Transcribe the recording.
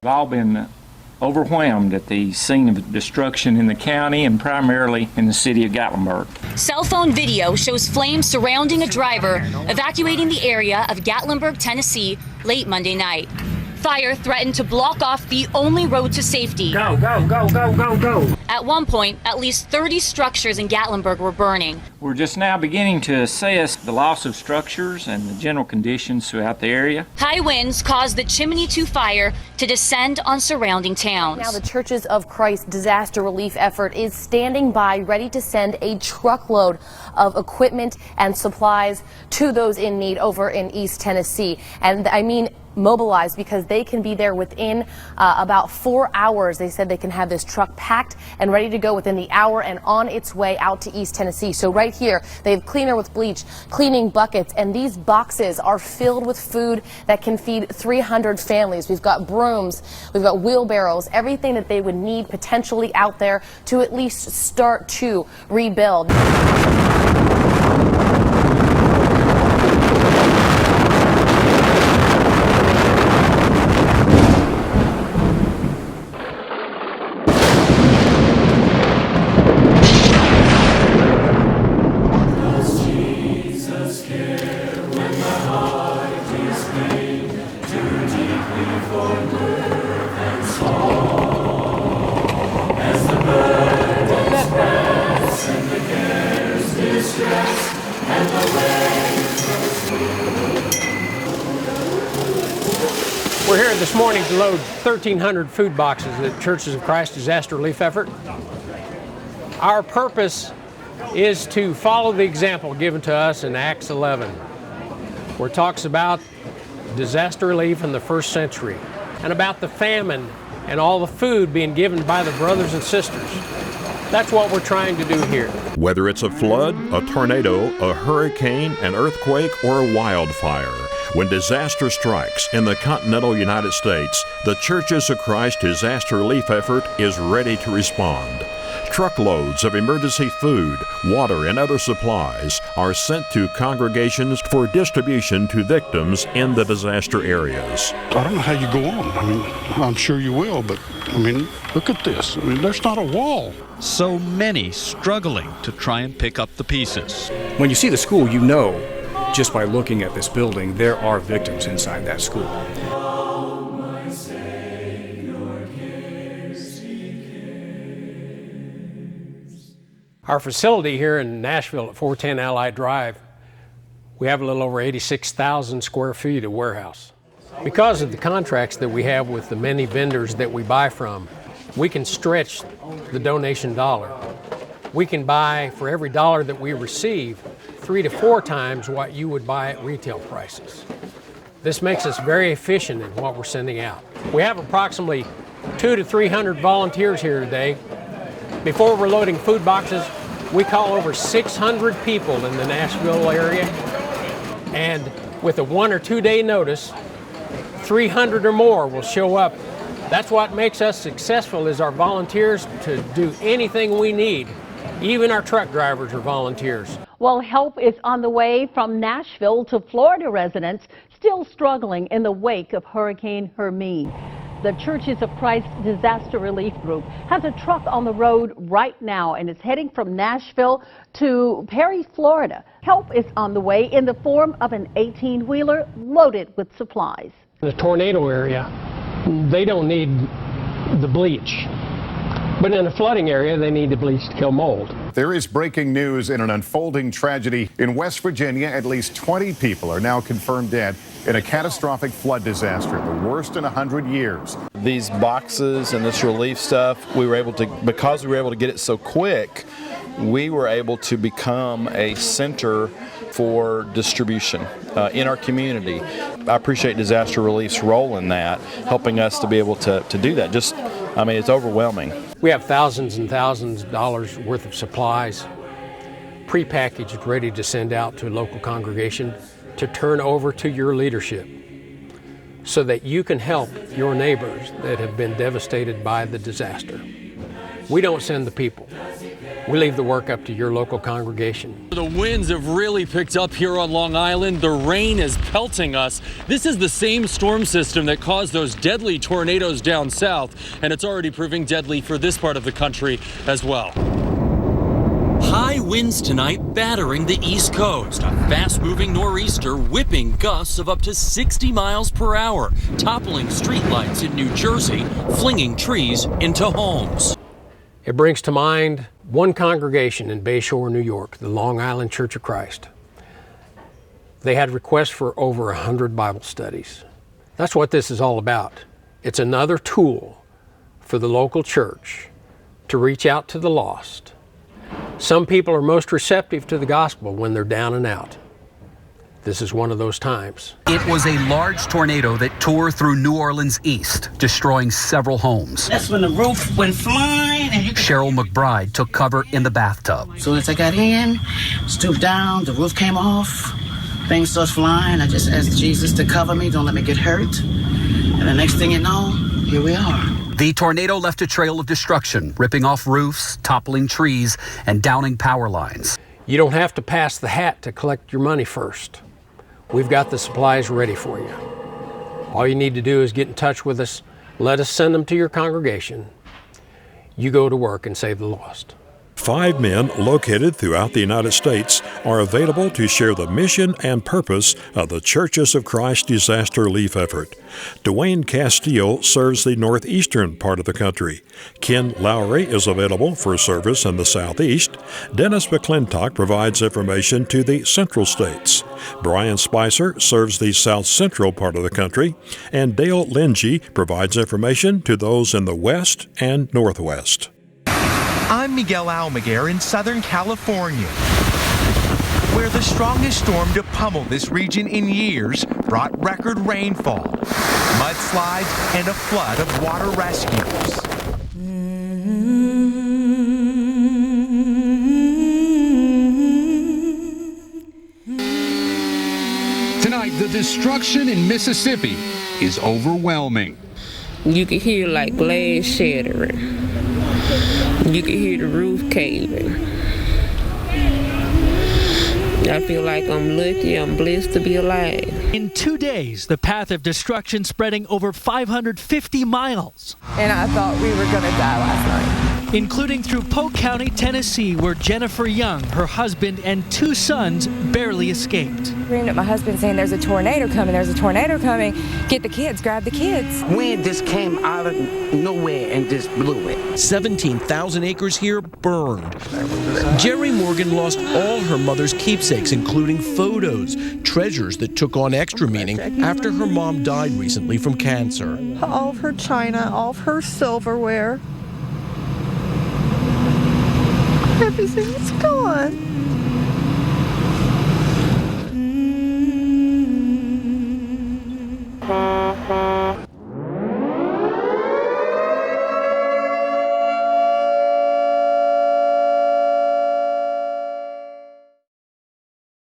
We've all been overwhelmed at the scene of destruction in the county and primarily in the city of Gatlinburg. Cell phone video shows flames surrounding a driver evacuating the area of Gatlinburg, Tennessee, late Monday night. Fire threatened to block off the only road to safety. Go, go, go, go, go, go. At one point, at least 30 structures in Gatlinburg were burning. We're just now beginning to assess the loss of structures and the general conditions throughout the area. High winds caused the Chimney 2 fire to descend on surrounding towns. Now the Churches of Christ disaster relief effort is standing by, ready to send a truckload of equipment and supplies to those in need over in East Tennessee. And I mean mobilized, because they can be there within about 4 hours. They said they can have this truck packed and ready to go within the hour and on its way out to East Tennessee. So right here, they have cleaner with bleach, cleaning buckets, and these boxes are filled with food that can feed 300 families. We've got brooms, we've got wheelbarrows, everything that they would need potentially out there to at least start to rebuild. We're here this morning to load 1,300 food boxes at Churches of Christ disaster relief effort. Our purpose is to follow the example given to us in Acts 11, where it talks about disaster relief in the first century and about the famine and all the food being given by the brothers and sisters. That's what we're trying to do here. Whether it's a flood, a tornado, a hurricane, an earthquake, or a wildfire, when disaster strikes in the continental United States, the Churches of Christ disaster relief effort is ready to respond. Truckloads of emergency food, water, and other supplies are sent to congregations for distribution to victims in the disaster areas. I don't know how you go on. I mean, I'm sure you will, but I mean, look at this. I mean, there's not a wall. So many struggling to try and pick up the pieces. When you see the school, you know, just by looking at this building, there are victims inside that school. Our facility here in Nashville at 410 Allied Drive, we have a little over 86,000 square feet of warehouse. Because of the contracts that we have with the many vendors that we buy from, we can stretch the donation dollar. We can buy, for every dollar that we receive, 3 to 4 times what you would buy at retail prices. This makes us very efficient in what we're sending out. We have approximately 200 to 300 volunteers here today. Before we're loading food boxes, we call over 600 people in the Nashville area, and with a 1 or 2 day notice, 300 or more will show up. That's what makes us successful, is our volunteers to do anything we need. Even our truck drivers are volunteers. Well, help is on the way from Nashville to Florida residents still struggling in the wake of Hurricane Hermine. The Churches of Christ Disaster Relief Group has a truck on the road right now and is heading from Nashville to Perry, Florida. Help is on the way in the form of an 18-wheeler loaded with supplies. In the tornado area, they don't need the bleach. But in a flooding area, they need the bleach to kill mold. There is breaking news in an unfolding tragedy in West Virginia. At least 20 people are now confirmed dead in a catastrophic flood disaster, the worst in 100 years. These boxes and this relief stuff, because we were able to get it so quick, we were able to become a center for distribution in our community. I appreciate Disaster Relief's role in that, helping us to be able to do that. It's overwhelming. We have thousands and thousands of dollars worth of supplies, prepackaged, ready to send out to a local congregation to turn over to your leadership so that you can help your neighbors that have been devastated by the disaster. We don't send the people. We leave the work up to your local congregation. The winds have really picked up here on Long Island. The rain is pelting us. This is the same storm system that caused those deadly tornadoes down south, and it's already proving deadly for this part of the country as well. High winds tonight battering the East Coast. A fast-moving nor'easter whipping gusts of up to 60 miles per hour, toppling streetlights in New Jersey, flinging trees into homes. It brings to mind one congregation in Bayshore, New York, the Long Island Church of Christ. They had requests for over 100 Bible studies. That's what this is all about. It's another tool for the local church to reach out to the lost. Some people are most receptive to the gospel when they're down and out. This is one of those times. It was a large tornado that tore through New Orleans east, destroying several homes. That's when the roof went flying. And Cheryl McBride took cover in the bathtub. As soon as I got in, stooped down, the roof came off, things started flying. I just asked Jesus to cover me, don't let me get hurt. And the next thing you know, here we are. The tornado left a trail of destruction, ripping off roofs, toppling trees, and downing power lines. You don't have to pass the hat to collect your money first. We've got the supplies ready for you. All you need to do is get in touch with us. Let us send them to your congregation. You go to work and save the lost. 5 men located throughout the United States are available to share the mission and purpose of the Churches of Christ disaster relief effort. Dwayne Castile serves the northeastern part of the country. Ken Lowry is available for service in the southeast. Dennis McClintock provides information to the central states. Brian Spicer serves the south central part of the country. And Dale Lindsay provides information to those in the west and northwest. I'm Miguel Almaguer in Southern California, where the strongest storm to pummel this region in years brought record rainfall, mudslides, and a flood of water rescues. Tonight, the destruction in Mississippi is overwhelming. You can hear like glass shattering. You can hear the roof caving. I feel like I'm lucky, I'm blessed to be alive. In 2 days, the path of destruction spreading over 550 miles. And I thought we were going to die last night. Including through Polk County, Tennessee, where Jennifer Young, her husband, and 2 sons barely escaped. I screamed at my husband saying, there's a tornado coming, there's a tornado coming. Get the kids, grab the kids. Wind just came out of nowhere and just blew it. 17,000 acres here burned. Jerry Morgan lost all her mother's keepsakes, including photos, treasures that took on extra meaning after her mom died recently from cancer. All of her china, all of her silverware. Everything's gone.